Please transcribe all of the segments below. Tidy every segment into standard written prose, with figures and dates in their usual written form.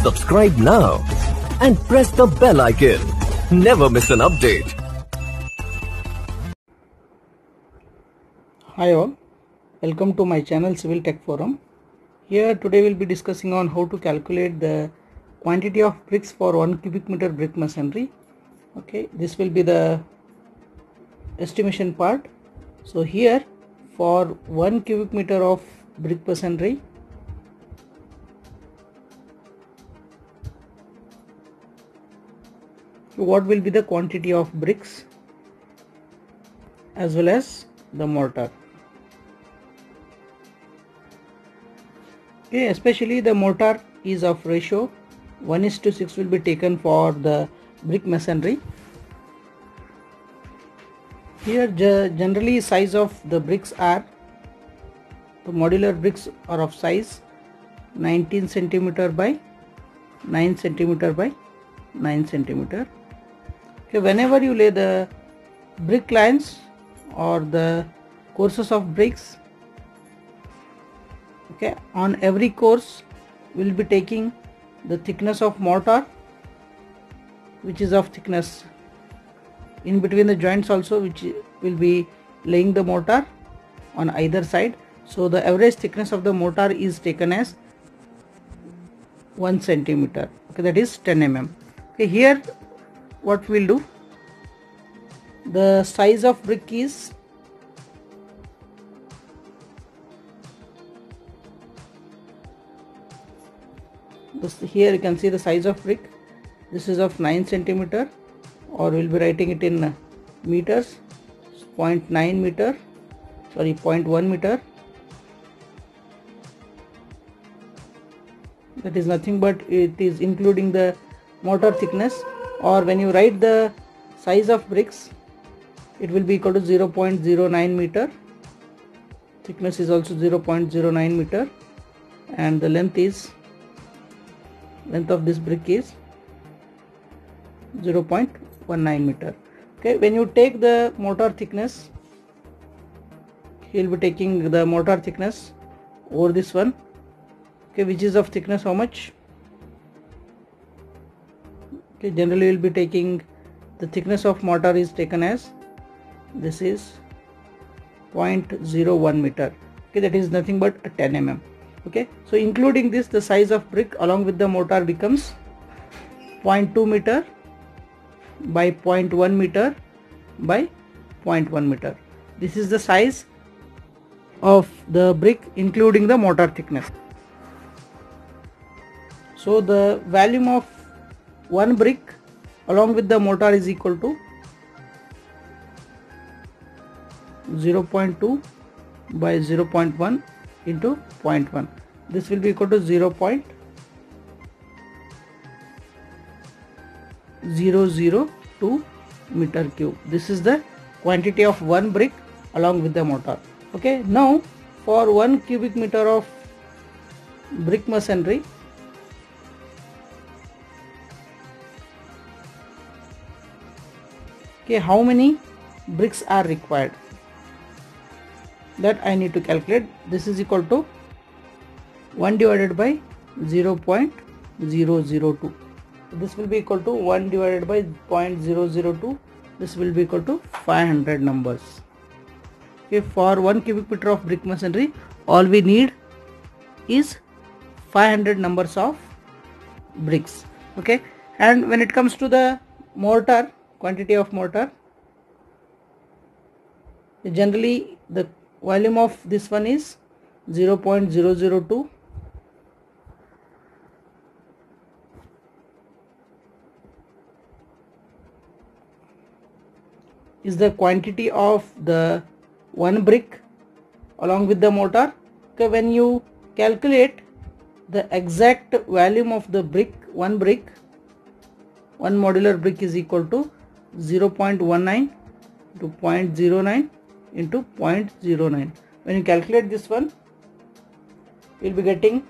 Subscribe now and press the bell icon. Never miss an update. Hi all, welcome to my channel Civil Tech Forum. Here today we'll be discussing on how to calculate the quantity of bricks for 1 cubic meter brick masonry. Okay, this will be the estimation part. So here for 1 cubic meter of brick masonry, what will be the quantity of bricks as well as the mortar. Okay, especially the mortar is of ratio 1:6 will be taken for the brick masonry. Here generally size of the bricks are, the modular bricks are of size 19 centimeter by 9 centimeter by 9 centimeter. Okay, whenever you lay the brick lines or the courses of bricks, okay, on every course we will be taking the thickness of mortar, which is of thickness in between the joints also, which will be laying the mortar on either side. So the average thickness of the mortar is taken as 1 centimeter. Okay, that is 10 mm. Okay, here what we will do, the size of brick is this. Here you can see the size of brick. This is of 9 centimeter, or we'll be writing it in meters. 0.9 meter, sorry, 0.1 meter. That is nothing but it is including the mortar thickness, or when you write the size of bricks, it will be equal to 0.09 meter. Thickness is also 0.09 meter, and the length of this brick is 0.19 meter. Okay, when you take the mortar thickness, you will be taking the mortar thickness over this one. Okay, which is of thickness how much? Okay, generally we will be taking the thickness of mortar is taken as, this is 0.01 meter. Okay, that is nothing but 10 mm. Okay, so including this, the size of brick along with the mortar becomes 0.2 meter by 0.1 meter by 0.1 meter. This is the size of the brick including the mortar thickness. So the volume of one brick along with the mortar is equal to 0.2 by 0.1 into 0.1. This will be equal to 0.002 meter cube. This is the quantity of one brick along with the mortar. Okay, now for 1 cubic meter of brick masonry, okay, how many bricks are required, that I need to calculate. This is equal to 1 divided by 0.002. This will be equal to 1 divided by 0.002. This will be equal to 500 numbers. Okay, for 1 cubic meter of brick masonry, all we need is 500 numbers of bricks. Okay, and when it comes to the mortar, quantity of mortar, generally the volume of this one is 0.002. Is the quantity of the one brick along with the mortar. Okay, when you calculate the exact volume of the brick, one modular brick is equal to 0.19 to 0.09 into 0.09. When you calculate this one, you will be getting,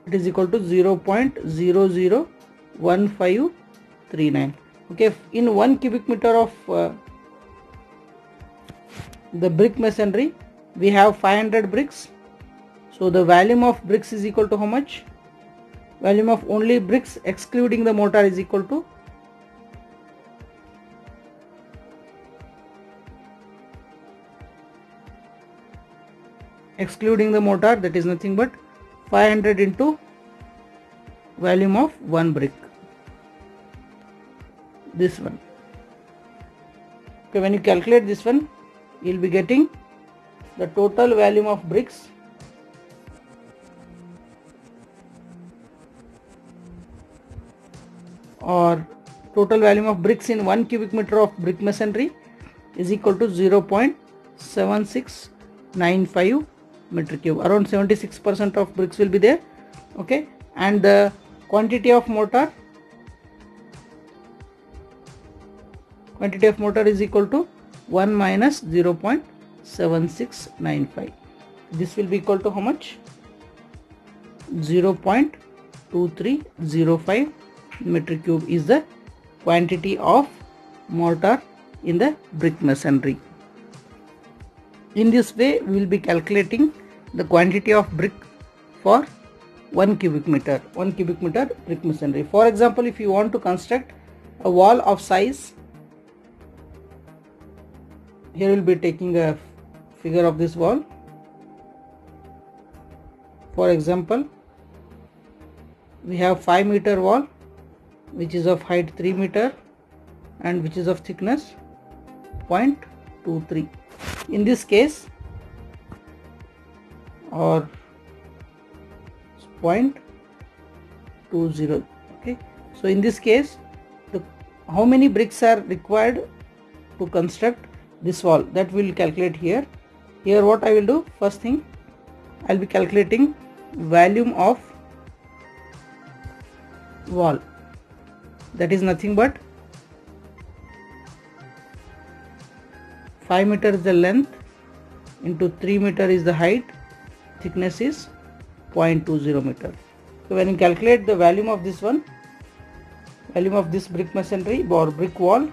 it is equal to 0.001539. Okay, in 1 cubic meter of the brick masonry, we have 500 bricks. So the volume of bricks is equal to how much? Volume of only bricks excluding the mortar is equal to that is nothing but 500 into volume of one brick, this one. Okay, when you calculate this one, you will be getting the total volume of bricks or total volume of bricks in 1 cubic meter of brick masonry is equal to 0.7695 meter cube. Around 76% of bricks will be there. Okay, and the quantity of mortar is equal to 1 minus 0.7695. This will be equal to how much? 0.2305 meter cube is the quantity of mortar in the brick masonry. In this way, we will be calculating the quantity of brick for 1 cubic meter brick masonry. For example, if you want to construct a wall of size, here we will be taking a figure of this wall. For example, we have 5 meter wall which is of height 3 meter and which is of thickness 0.23. In this case, or 0.20. Okay, so in this case, how many bricks are required to construct this wall, that we will calculate here. Here what I will do, first thing I will be calculating volume of wall, that is nothing but 5 meter is the length into 3 meter is the height, thickness is 0.20 meter. So when you calculate the volume of this one, volume of this brick masonry or brick wall,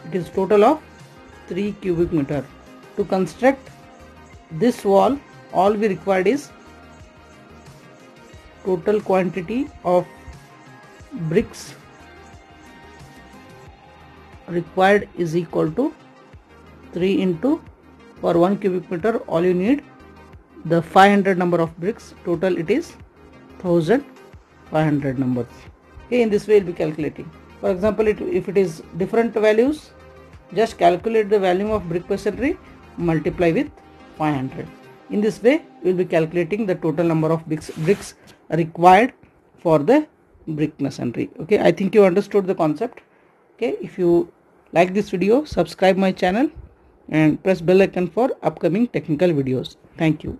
it is total of 3 cubic meter. To construct this wall, all we required is total quantity of bricks required is equal to 3 into, for 1 cubic meter all you need the 500 number of bricks, total it is 1500 numbers. Okay, in this way we will be calculating. For example, if it is different values, just calculate the volume of brick masonry, multiply with 500. In this way we will be calculating the total number of bricks required for the brick masonry. Okay, I think you understood the concept. Okay, if you like this video, subscribe my channel and press bell icon for upcoming technical videos. Thank you.